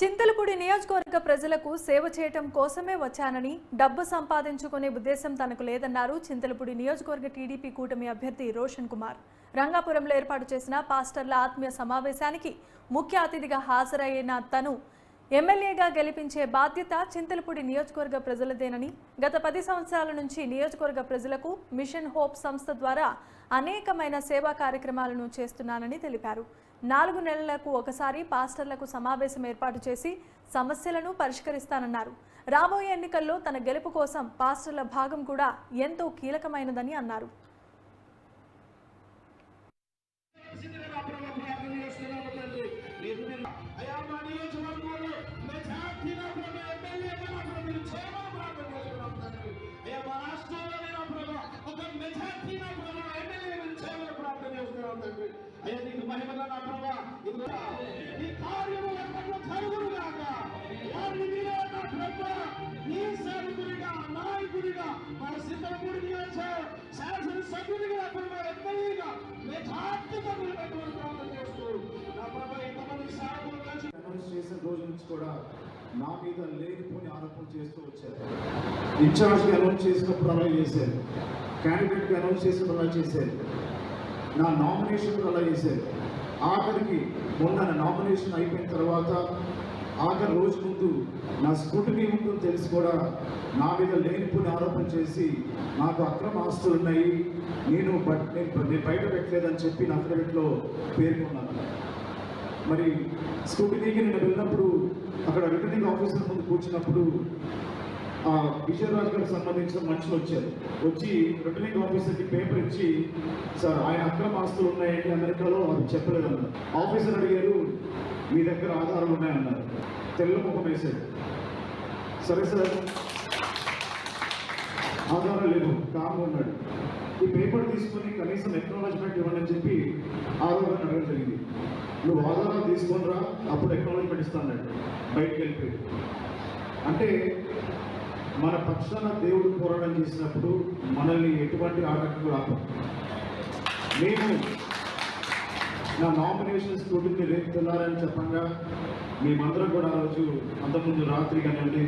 చింతలపూడి నియోజకవర్గ ప్రజలకు సేవ చేయటం కోసమే వచ్చానని డబ్బు సంపాదించుకునే ఉద్దేశం తనకు లేదన్నారు చింతలపూడి నియోజకవర్గ టీడీపీ కూటమి అభ్యర్థి రోషన్ కుమార్. రంగాపురంలో ఏర్పాటు చేసిన పాస్టర్ల ఆత్మీయ సమావేశానికి ముఖ్య అతిథిగా హాజరైన తను ఎమ్మెల్యేగా గెలిపించే బాధ్యత చింతలపూడి నియోజకవర్గ ప్రజలదేనని, గత 10 సంవత్సరాల నుంచి నియోజకవర్గ ప్రజలకు మిషన్ హోప్ సంస్థ ద్వారా అనేకమైన సేవా కార్యక్రమాలను చేస్తున్నానని తెలిపారు. 4 నెలలకు ఒకసారి పాస్టర్లకు సమావేశం ఏర్పాటు చేసి సమస్యలను పరిష్కరిస్తానన్నారు. రాబోయే ఎన్నికల్లో తన గెలుపు కోసం పాస్టర్ల భాగం కూడా ఎంతో కీలకమైనదని అన్నారు. రోజు నుంచి కూడా నా మీద లేనిపోని ఆరోపణలు చేస్తూ వచ్చారు. ఇన్ఛార్జ్గా అనౌన్స్ చేసినప్పుడు అలా చేశారు, క్యాండిడేట్గా అనౌన్స్ చేసినప్పుడు అలా చేశారు, నా నామినేషన్ అలా చేశారు. ఆఖరికి మొన్న నామినేషన్ అయిపోయిన తర్వాత ఆఖరి రోజు ముందు నా స్కూటనీ ఉంటుందని తెలిసి కూడా నా మీద లేనిపోని ఆరోపణ చేసి నాకు అక్రమ ఆస్తులు ఉన్నాయి, నేను బయట పెట్టలేదని చెప్పి నా అఫిడవిట్లో పేర్కొన్నాను. మరి స్కూటనీకి నేను వెళ్ళినప్పుడు అక్కడ రిటర్నింగ్ ఆఫీసర్ ముందు కూర్చున్నప్పుడు విజయరాజు గారికి సంబంధించిన మనుషులు వచ్చి రిటర్నింగ్ ఆఫీసర్కి పేపర్ ఇచ్చి, సార్ ఆయన అక్రమ ఆస్తులు ఉన్నాయండి అమెరికాలో, అది చెప్పలేదన్నారు. ఆఫీసర్ అడిగారు, మీ దగ్గర ఆధారాలు ఉన్నాయన్నారు. తెల్ల ముఖం వేశాడు. సరే సార్ ఆధారాలు లేదు, కామ్గా ఉన్నాడు. ఈ పేపర్ తీసుకొని కనీసం ఎక్నాలజ్మెంట్ ఇవ్వండి అని చెప్పి ఆరోగ్యం అడగడం జరిగింది. నువ్వు ఆధారాలు తీసుకొని రా, అప్పుడు ఎక్నాలజ్మెంట్ ఇస్తాను బయటకు వెళ్ళిపోయి. అంటే మన పక్షాన దేవుడు పోరాటం చేసినప్పుడు మనల్ని ఎటువంటి ఆటంకం రాదు. నేను నా నామినేషన్ స్కూటీని రేపు తెల్లారని చెప్పంగా మేమందరం కూడా ఆ రోజు అంతకుముందు రాత్రి కానివ్వండి